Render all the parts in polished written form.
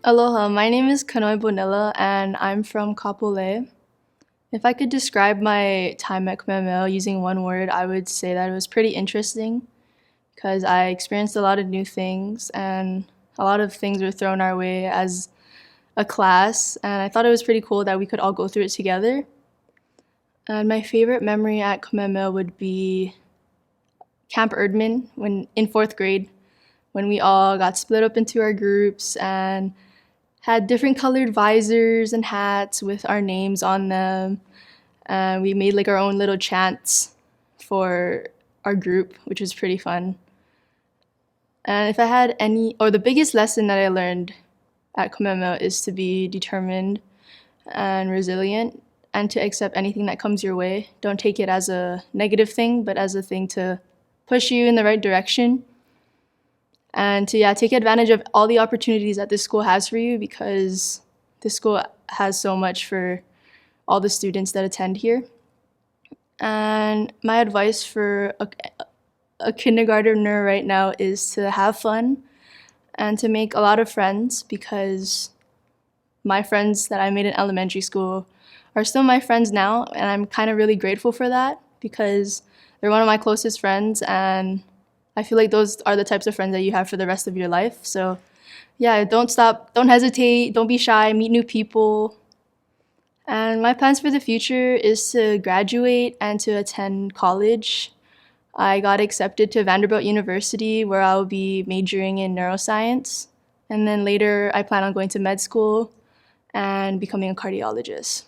Aloha, my name is Kanoe Bonilla and I'm from Kapolei. If I could describe my time at Kamehameha using one word, I would say that it was pretty interesting because I experienced a lot of new things and a lot of things were thrown our way as a class, and I thought it was pretty cool that we could all go through it together. And my favorite memory at Kamehameha would be Camp Erdman when in fourth grade, when we all got split up into our groups and had different colored visors and hats with our names on them. And we made like our own little chants for our group, which was pretty fun. And if I had the biggest lesson that I learned at Kamehameha is to be determined and resilient and to accept anything that comes your way. Don't take it as a negative thing, but as a thing to push you in the right direction. And to take advantage of all the opportunities that this school has for you, because this school has so much for all the students that attend here. And my advice for a kindergartner right now is to have fun and to make a lot of friends, because my friends that I made in elementary school are still my friends now, and I'm kind of really grateful for that because they're one of my closest friends, and I feel like those are the types of friends that you have for the rest of your life. So don't stop, don't hesitate, don't be shy, meet new people. And my plans for the future is to graduate and to attend college. I got accepted to Vanderbilt University, where I'll be majoring in neuroscience. And then later I plan on going to med school and becoming a cardiologist.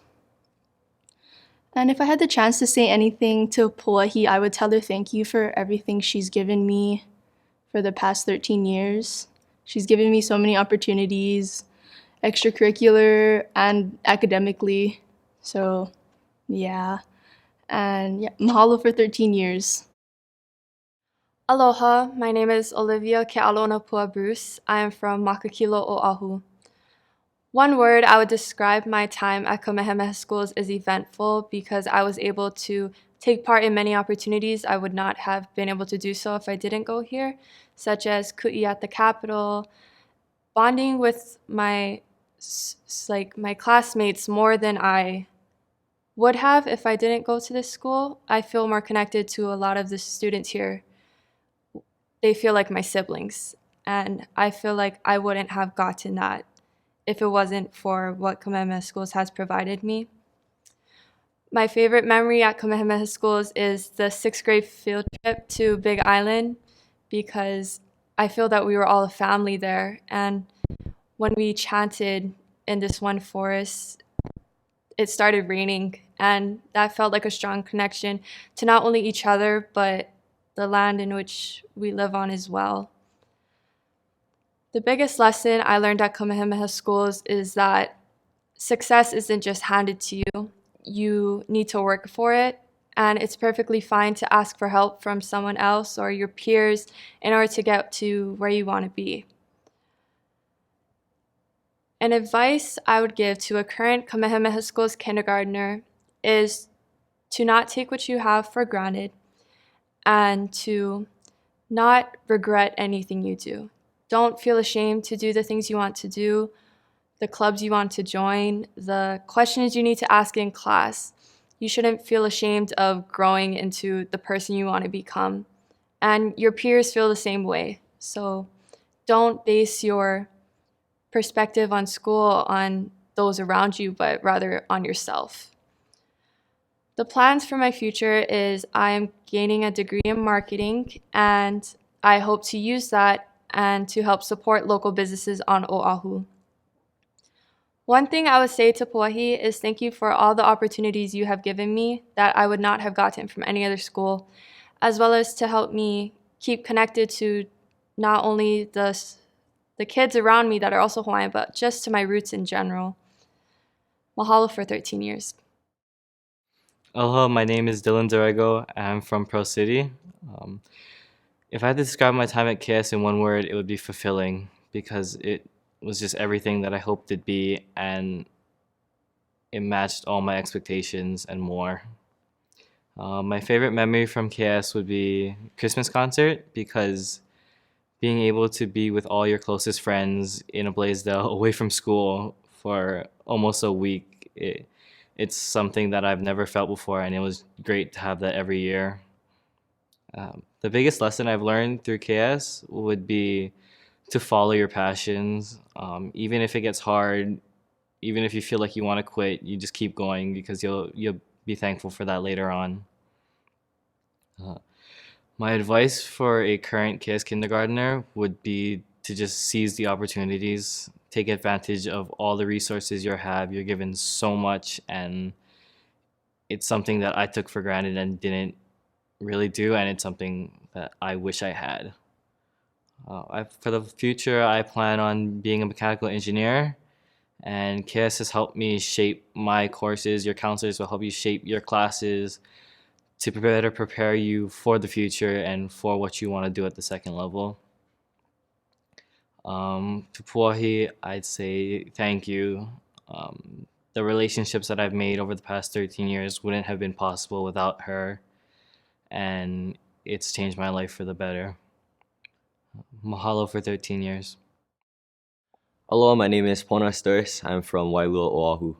And if I had the chance to say anything to Puahi, I would tell her thank you for everything she's given me for the past 13 years. She's given me so many opportunities, extracurricular and academically. So, mahalo for 13 years. Aloha, my name is Olivia Bruce. I am from Makakilo, Oahu. One word I would describe my time at Kamehameha Schools is eventful, because I was able to take part in many opportunities I would not have been able to do so if I didn't go here, such as ku'i at the Capitol, bonding with my classmates more than I would have if I didn't go to this school. I feel more connected to a lot of the students here. They feel like my siblings, and I feel like I wouldn't have gotten that if it wasn't for what Kamehameha Schools has provided me. My favorite memory at Kamehameha Schools is the 6th grade field trip to Big Island, because I feel that we were all a family there. And when we chanted in this one forest, it started raining, and that felt like a strong connection to not only each other, but the land in which we live on as well. The biggest lesson I learned at Kamehameha Schools is that success isn't just handed to you. You need to work for it, and it's perfectly fine to ask for help from someone else or your peers in order to get to where you want to be. An advice I would give to a current Kamehameha Schools kindergartner is to not take what you have for granted and to not regret anything you do. Don't feel ashamed to do the things you want to do, the clubs you want to join, the questions you need to ask in class. You shouldn't feel ashamed of growing into the person you want to become. And your peers feel the same way. So don't base your perspective on school on those around you, but rather on yourself. The plans for my future is I am gaining a degree in marketing, and I hope to use that and to help support local businesses on Oahu. One thing I would say to Puahi is thank you for all the opportunities you have given me that I would not have gotten from any other school, as well as to help me keep connected to not only the kids around me that are also Hawaiian, but just to my roots in general. Mahalo for 13 years. Aloha, my name is DeRego. I'm from Pro City. If I had to describe my time at KS in one word, it would be fulfilling, because it was just everything that I hoped it'd be, and it matched all my expectations and more. My favorite memory from KS would be Christmas concert, because being able to be with all your closest friends in a Blaisdell away from school for almost a week, it's something that I've never felt before, and it was great to have that every year. The biggest lesson I've learned through KS would be to follow your passions. Even if it gets hard, even if you feel like you want to quit, you just keep going because you'll be thankful for that later on. My advice for a current KS kindergartner would be to just seize the opportunities, take advantage of all the resources you have. You're given so much, and it's something that I took for granted and didn't really do, and it's something that I wish I had. For the future, I plan on being a mechanical engineer, and KS has helped me shape my courses. Your counselors will help you shape your classes to better prepare you for the future and for what you want to do at the second level. To Puahi, I'd say thank you. The relationships that I've made over the past 13 years wouldn't have been possible without her, and it's changed my life for the better. Mahalo for 13 years. Hello, my name is Pona Sturs. I'm from Wailua, Oahu.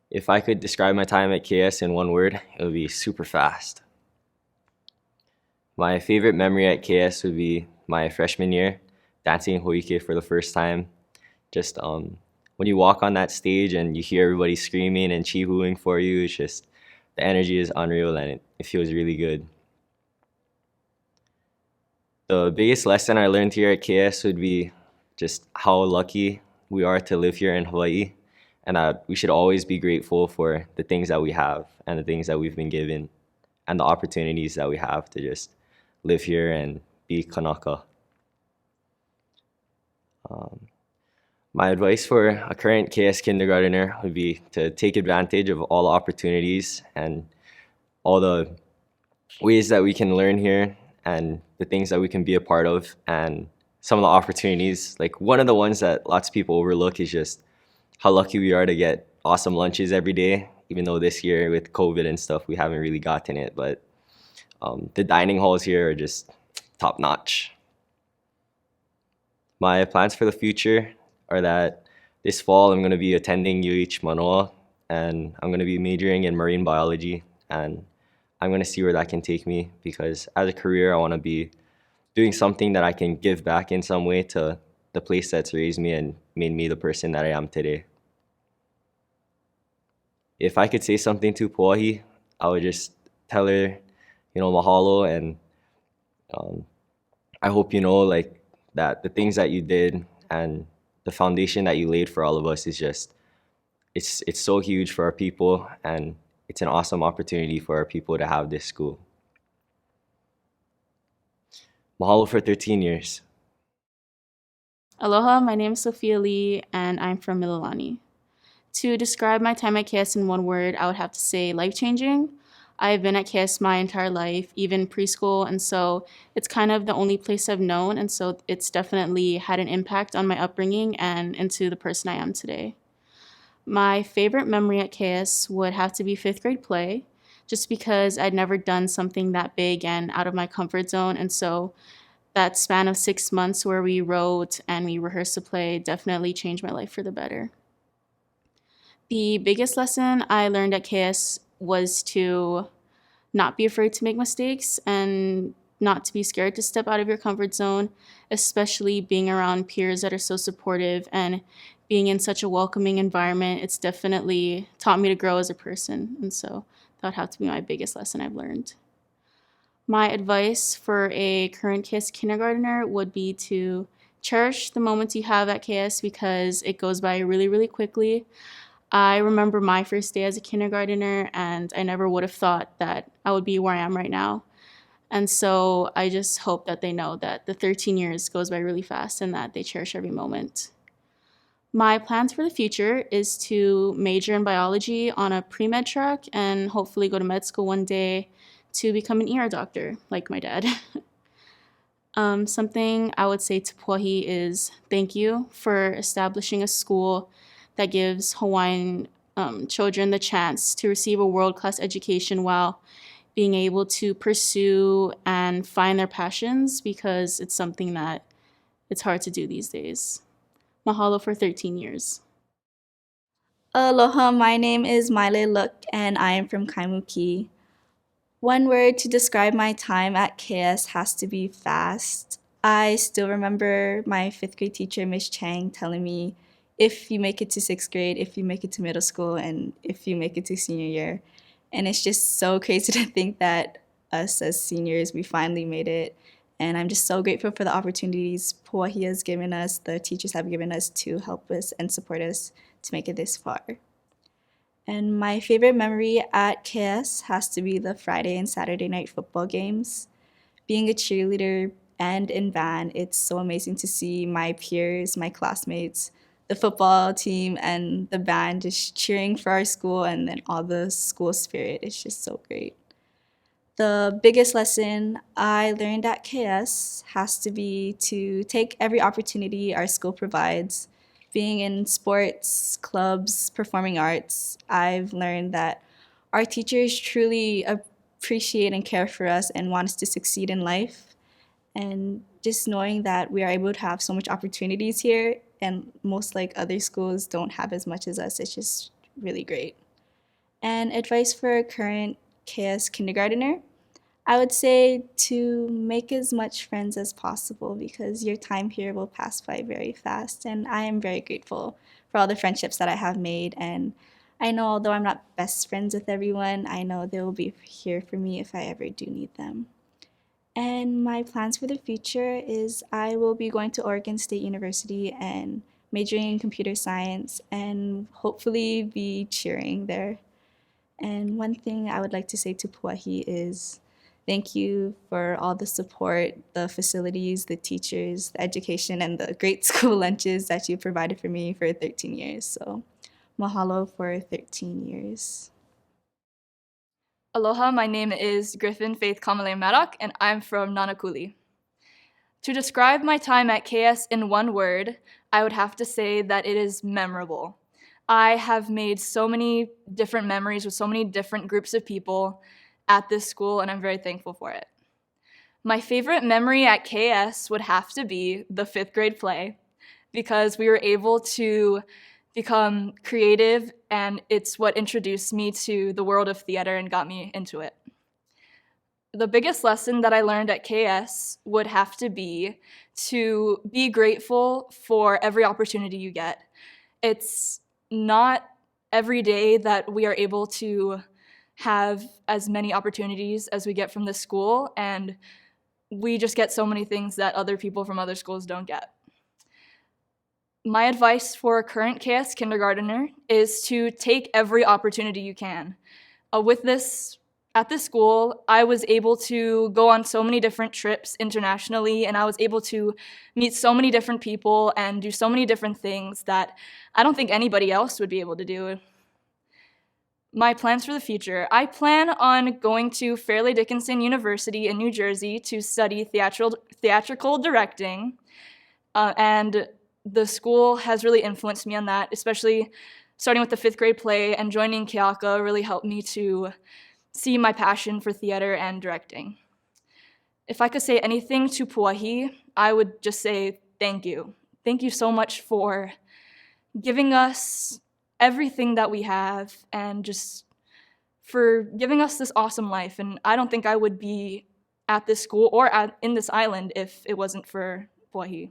If I could describe my time at KS in one word, it would be super fast. My favorite memory at KS would be my freshman year, dancing Hoike for the first time. Just when you walk on that stage and you hear everybody screaming and chee-hooing for you, it's just, the energy is unreal and it feels really good. The biggest lesson I learned here at KS would be just how lucky we are to live here in Hawaii, and that we should always be grateful for the things that we have and the things that we've been given and the opportunities that we have to just live here and be Kanaka. My advice for a current KS kindergartner would be to take advantage of all the opportunities and all the ways that we can learn here and the things that we can be a part of, and some of the opportunities. Like, one of the ones that lots of people overlook is just how lucky we are to get awesome lunches every day, even though this year with COVID and stuff, we haven't really gotten it. But the dining halls here are just top notch. My plans for the future are that this fall I'm going to be attending UH Manoa, and I'm going to be majoring in marine biology, and I'm going to see where that can take me, because as a career I want to be doing something that I can give back in some way to the place that's raised me and made me the person that I am today. If I could say something to Puahi, I would just tell her, mahalo, and I hope like that the things that you did and the foundation that you laid for all of us is just, it's so huge for our people, and it's an awesome opportunity for our people to have this school. Mahalo for 13 years. Aloha, my name is Sophia Lee, and I'm from Mililani. To describe my time at KS in one word, I would have to say life-changing. I've been at KS my entire life, even preschool, and so it's kind of the only place I've known, and so it's definitely had an impact on my upbringing and into the person I am today. My favorite memory at KS would have to be 5th grade play, just because I'd never done something that big and out of my comfort zone, and so that span of 6 months where we wrote and we rehearsed a play definitely changed my life for the better. The biggest lesson I learned at KS was to not be afraid to make mistakes and not to be scared to step out of your comfort zone, especially being around peers that are so supportive and being in such a welcoming environment. It's definitely taught me to grow as a person, and so that would have to be my biggest lesson I've learned. My advice for a current KS kindergartner would be to cherish the moments you have at KS, because it goes by really, really quickly. I remember my first day as a kindergartner, and I never would have thought that I would be where I am right now. And so I just hope that they know that the 13 years goes by really fast and that they cherish every moment. My plans for the future is to major in biology on a pre-med track and hopefully go to med school one day to become an ER doctor, like my dad. Something I would say to Puahi is thank you for establishing a school that gives Hawaiian children the chance to receive a world-class education while being able to pursue and find their passions, because it's something that it's hard to do these days. Mahalo for 13 years. Aloha, my name is Maile Look, and I am from Kaimuki. One word to describe my time at KS has to be fast. I still remember my 5th grade teacher, Miss Chang, telling me, if you make it to 6th grade, if you make it to middle school, and if you make it to senior year. And it's just so crazy to think that us as seniors, we finally made it. And I'm just so grateful for the opportunities Puahi has given us, the teachers have given us to help us and support us to make it this far. And my favorite memory at KS has to be the Friday and Saturday night football games. Being a cheerleader and in band, it's so amazing to see my peers, my classmates, the football team and the band just cheering for our school, and then all the school spirit is just so great. The biggest lesson I learned at KS has to be to take every opportunity our school provides. Being in sports, clubs, performing arts, I've learned that our teachers truly appreciate and care for us and want us to succeed in life. And just knowing that we are able to have so much opportunities here, and most like other schools don't have as much as us, it's just really great. And advice for a current KS kindergartner, I would say to make as much friends as possible, because your time here will pass by very fast. And I am very grateful for all the friendships that I have made. And I know although I'm not best friends with everyone, I know they will be here for me if I ever do need them. And my plans for the future is I will be going to Oregon State University and majoring in computer science and hopefully be cheering there. And one thing I would like to say to Puahi is thank you for all the support, the facilities, the teachers, the education, and the great school lunches that you provided for me for 13 years. So mahalo for 13 years. Aloha, my name is Griffyn Maddock, and I'm from Nanakuli. To describe my time at KS in one word, I would have to say that it is memorable. I have made so many different memories with so many different groups of people at this school, and I'm very thankful for it. My favorite memory at KS would have to be the 5th grade play, because we were able to become creative, and it's what introduced me to the world of theater and got me into it. The biggest lesson that I learned at KS would have to be to be grateful for every opportunity you get. It's not every day that we are able to have as many opportunities as we get from this school, and we just get so many things that other people from other schools don't get. My advice for a current KS kindergartner is to take every opportunity you can. At this school, I was able to go on so many different trips internationally, and I was able to meet so many different people and do so many different things that I don't think anybody else would be able to do. My plans for the future. I plan on going to Fairleigh Dickinson University in New Jersey to study theatrical directing, and the school has really influenced me on that, especially starting with the 5th grade play and joining Keaka really helped me to see my passion for theater and directing. If I could say anything to Puahi, I would just say thank you. Thank you so much for giving us everything that we have and just for giving us this awesome life. And I don't think I would be at this school or in this island if it wasn't for Puahi.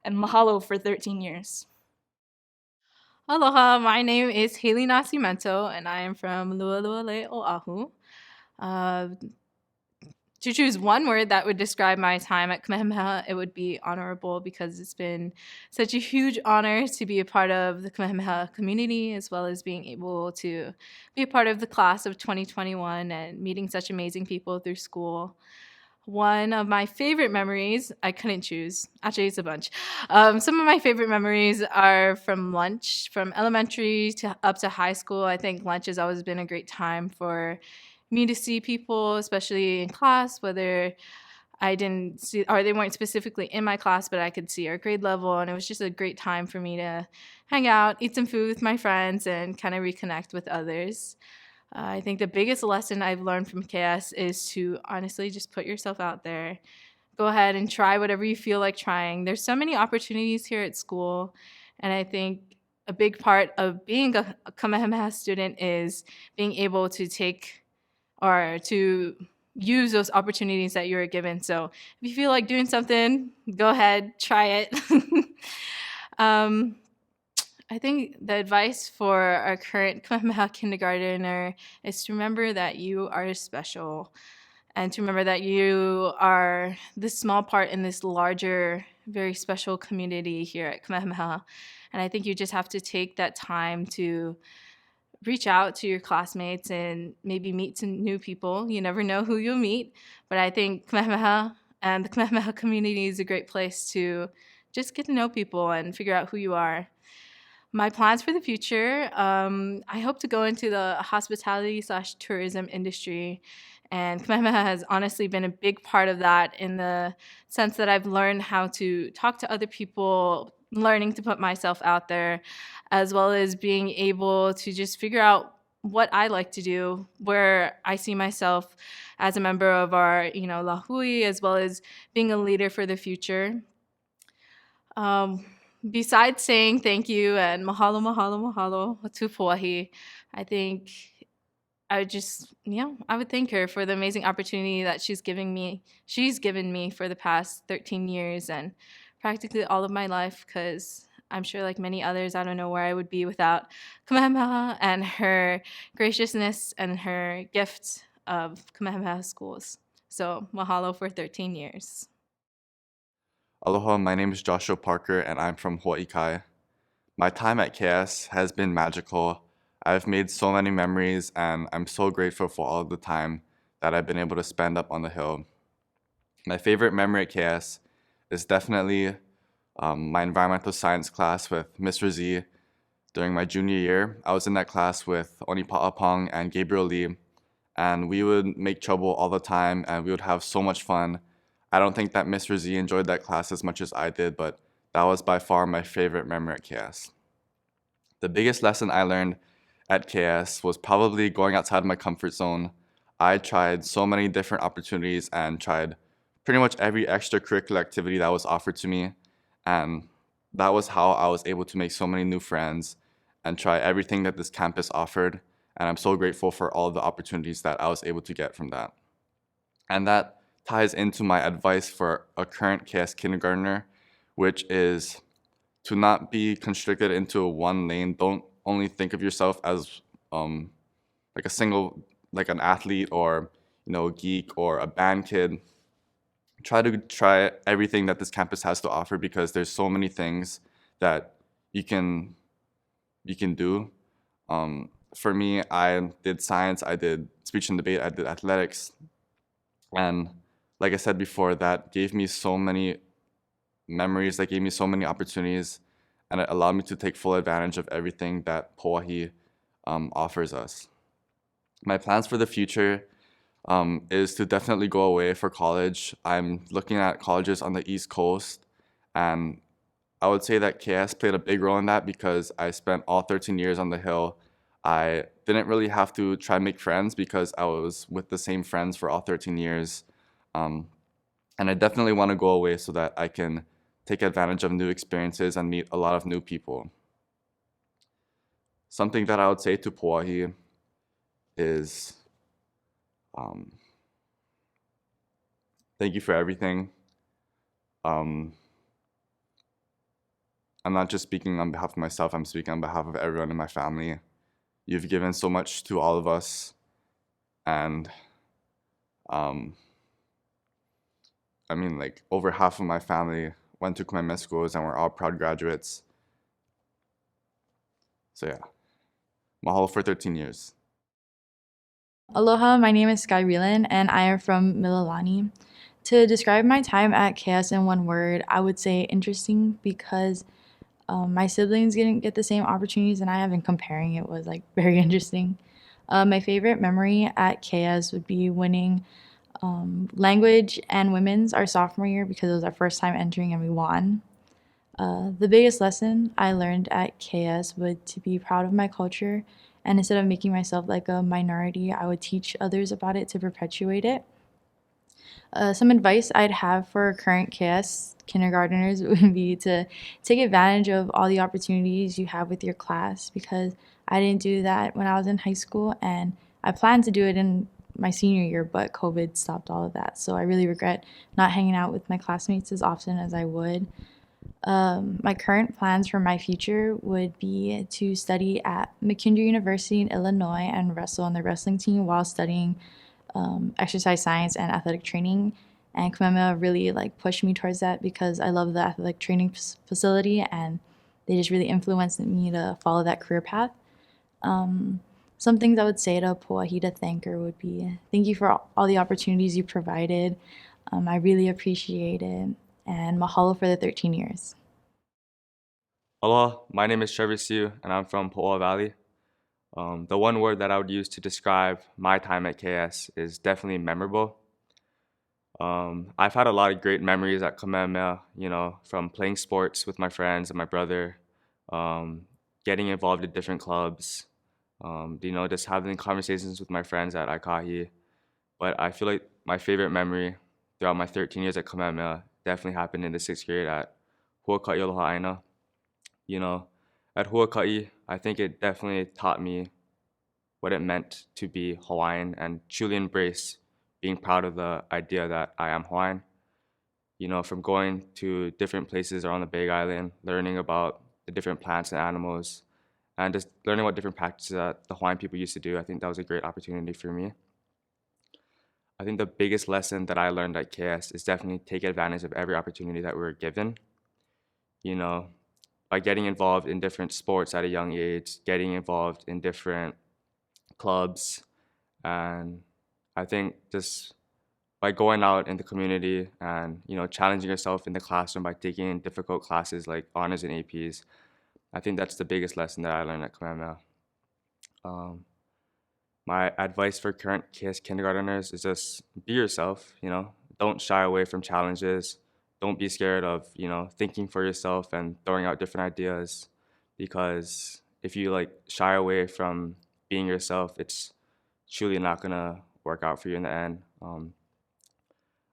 And mahalo for 13 years. Aloha, my name is Haley Nascimento, and I am from Lualuale, Oahu. To choose one word that would describe my time at Kamehameha, it would be honorable, because it's been such a huge honor to be a part of the Kamehameha community, as well as being able to be a part of the class of 2021 and meeting such amazing people through school. One of my favorite memories, I couldn't choose. Actually, it's a bunch. Some of my favorite memories are from lunch, from elementary to up to high school. I think lunch has always been a great time for me to see people, especially in class, whether I didn't see, or they weren't specifically in my class, but I could see our grade level. And it was just a great time for me to hang out, eat some food with my friends, and kind of reconnect with others. I think the biggest lesson I've learned from KS is to honestly just put yourself out there. Go ahead and try whatever you feel like trying. There's so many opportunities here at school, and I think a big part of being a Kamehameha student is being able to take or to use those opportunities that you're given. So if you feel like doing something, go ahead, try it. I think the advice for our current Kamehameha kindergartner is to remember that you are special and to remember that you are this small part in this larger, very special community here at Kamehameha. And I think you just have to take that time to reach out to your classmates and maybe meet some new people. You never know who you'll meet, but I think Kamehameha and the Kamehameha community is a great place to just get to know people and figure out who you are. My plans for the future, I hope to go into the hospitality/tourism industry. And Kamehameha has honestly been a big part of that in the sense that I've learned how to talk to other people, learning to put myself out there, as well as being able to just figure out what I like to do, where I see myself as a member of our, Lahui, as well as being a leader for the future. Besides saying thank you and mahalo, mahalo, mahalo to Puahi, I think I would just, I would thank her for the amazing opportunity that she's given me for the past 13 years and practically all of my life, because I'm sure like many others, I don't know where I would be without Kamehameha and her graciousness and her gift of Kamehameha Schools. So mahalo for 13 years. Aloha, my name is Joshua Parker and I'm from Hawaii Kai. My time at KS has been magical. I've made so many memories and I'm so grateful for all the time that I've been able to spend up on the hill. My favorite memory at KS is definitely my environmental science class with Mr. Z during my junior year. I was in that class with Oni Pa'apong and Gabriel Lee, and we would make trouble all the time and we would have so much fun. I don't think that Mr. Z enjoyed that class as much as I did, but that was by far my favorite memory at KS. The biggest lesson I learned at KS was probably going outside my comfort zone. I tried so many different opportunities and tried pretty much every extracurricular activity that was offered to me, and that was how I was able to make so many new friends and try everything that this campus offered, and I'm so grateful for all the opportunities that I was able to get from that. And that ties into my advice for a current KS kindergartner, which is to not be constricted into one lane. Don't only think of yourself as like an athlete or a geek or a band kid. Try everything that this campus has to offer, because there's so many things that you can do. For me, I did science, I did speech and debate, I did athletics, and like I said before, that gave me so many memories, that gave me so many opportunities, and it allowed me to take full advantage of everything that Pauahi offers us. My plans for the future is to definitely go away for college. I'm looking at colleges on the East Coast, and I would say that KS played a big role in that, because I spent all 13 years on the Hill. I didn't really have to try and make friends because I was with the same friends for all 13 years. And I definitely want to go away so that I can take advantage of new experiences and meet a lot of new people. Something that I would say to Pauahi is thank you for everything. I'm not just speaking on behalf of myself, I'm speaking on behalf of everyone in my family. You've given so much to all of us, and over half of my family went to Kamehameha Schools and we're all proud graduates. So yeah, mahalo for 13 years. Aloha, my name is Skye Realin and I am from Mililani. To describe my time at KS in one word, I would say interesting, because my siblings didn't get the same opportunities and I have, and comparing it was very interesting. My favorite memory at KS would be winning language and women's our sophomore year, because it was our first time entering and we won. The biggest lesson I learned at KS was to be proud of my culture And instead of making myself like a minority, I would teach others about it to perpetuate it. Some advice I'd have for current KS kindergarteners would be to take advantage of all the opportunities you have with your class, because I didn't do that when I was in high school, and I planned to do it in my senior year, but COVID stopped all of that. So I really regret not hanging out with my classmates as often as I would. My current plans for my future would be to study at McKinder University in Illinois and wrestle on the wrestling team while studying exercise science and athletic training. And Kamehameha really like pushed me towards that because I love the athletic training facility, and they just really influenced me to follow that career path. Some things I would say to Pauahi to thank her would be, thank you for all the opportunities you provided. I really appreciate it. And mahalo for the 13 years. Aloha, my name is Trevor Siu, and I'm from Po'oa Valley. The one word that I would use to describe my time at KS is definitely memorable. I've had a lot of great memories at Kamehameha, from playing sports with my friends and my brother, getting involved in different clubs, just having conversations with my friends at Aikahi. But I feel like my favorite memory throughout my 13 years at Kamehameha definitely happened in the 6th grade at Huaka'i Aloha Aina. At Huaka'i, I think it definitely taught me what it meant to be Hawaiian and truly embrace being proud of the idea that I am Hawaiian. From going to different places around the Big Island, learning about the different plants and animals, and just learning what different practices that the Hawaiian people used to do. I think that was a great opportunity for me. I think the biggest lesson that I learned at KS is definitely take advantage of every opportunity that we were given. By getting involved in different sports at a young age, getting involved in different clubs, and I think just by going out in the community and challenging yourself in the classroom by taking difficult classes like honors and APs, I think that's the biggest lesson that I learned at Kamehameha. My advice for current KS kindergarteners is just be yourself, don't shy away from challenges. Don't be scared of, thinking for yourself and throwing out different ideas, because if you shy away from being yourself, it's truly not gonna work out for you in the end.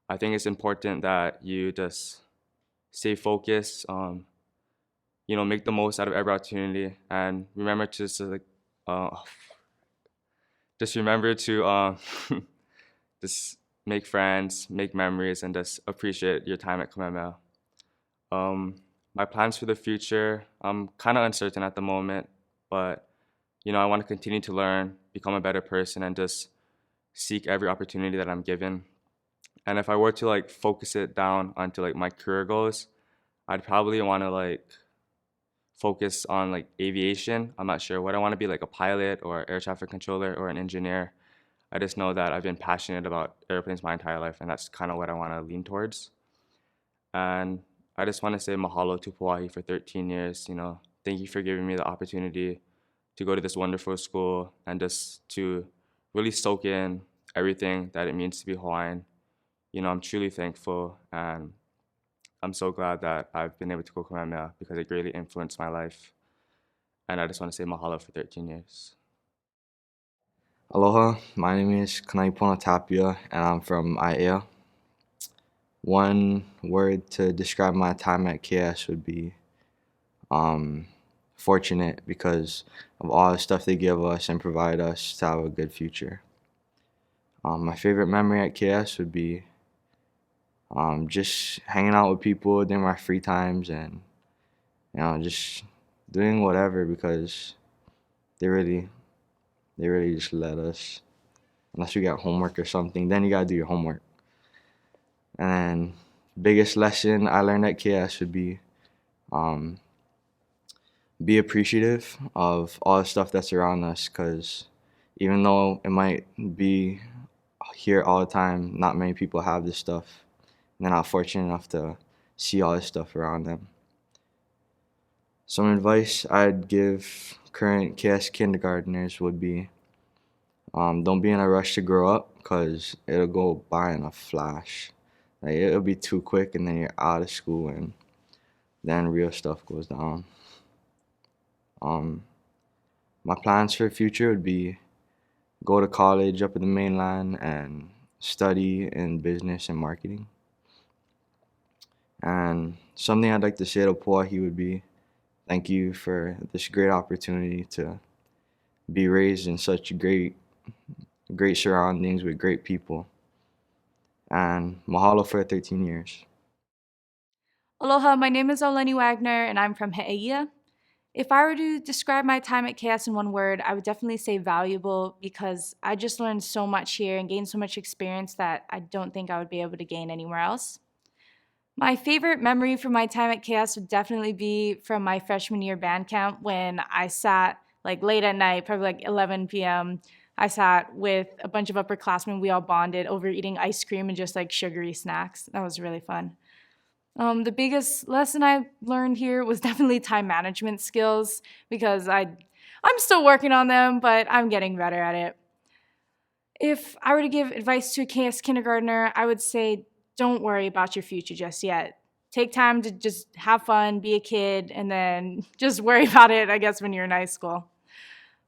I think it's important that you just stay focused, make the most out of every opportunity, and remember to just remember to just make friends, make memories, and just appreciate your time at Kamehameha. My plans for the future, I'm kind of uncertain at the moment, but I want to continue to learn, become a better person, and just seek every opportunity that I'm given. And if I were to focus it down onto my career goals, I'd probably want to focus on aviation. I'm not sure what I want to be, like a pilot or air traffic controller or an engineer. I just know that I've been passionate about airplanes my entire life, and that's kind of what I want to lean towards. And I just want to say mahalo to Pauahi for 13 years. Thank you for giving me the opportunity to go to this wonderful school and just to really soak in everything that it means to be Hawaiian. I'm truly thankful, and I'm so glad that I've been able to go Kamehameha because it greatly influenced my life. And I just want to say mahalo for 13 years. Aloha, my name is Kanoe Bonilla, and I'm from Aiea. One word to describe my time at KS would be fortunate, because of all the stuff they give us and provide us to have a good future. My favorite memory at KS would be just hanging out with people during my free times and just doing whatever, because they really just let us, unless you got homework or something, then you gotta do your homework. And then biggest lesson I learned at KS would be appreciative of all the stuff that's around us, because even though it might be here all the time, not many people have this stuff. And they're not fortunate enough to see all this stuff around them. Some advice I'd give current KS kindergarteners would be, don't be in a rush to grow up, because it'll go by in a flash. It'll be too quick, and then you're out of school, and then real stuff goes down. My plans for the future would be go to college up in the mainland and study in business and marketing. And something I'd like to say to Pauahi would be thank you for this great opportunity to be raised in such great surroundings with great people. And mahalo for 13 years. Aloha, my name is Aulani Wagner, and I'm from He'eia. If I were to describe my time at KS in one word, I would definitely say valuable, because I just learned so much here and gained so much experience that I don't think I would be able to gain anywhere else. My favorite memory from my time at KS would definitely be from my freshman year band camp, when I sat like late at night, probably like 11 p.m. I sat with a bunch of upperclassmen. We all bonded over eating ice cream and just like sugary snacks. That was really fun. The biggest lesson I learned here was definitely time management skills, because I'm still working on them, but I'm getting better at it. If I were to give advice to a KS kindergartner, I would say don't worry about your future just yet. Take time to just have fun, be a kid, and then just worry about it, I guess, when you're in high school.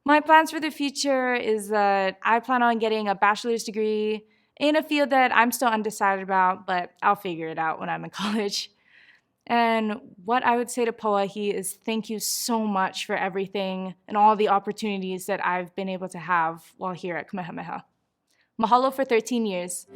My plans for the future is that I plan on getting a bachelor's degree in a field that I'm still undecided about, but I'll figure it out when I'm in college. And what I would say to Pauahi is thank you so much for everything and all the opportunities that I've been able to have while here at Kamehameha. Mahalo for 13 years.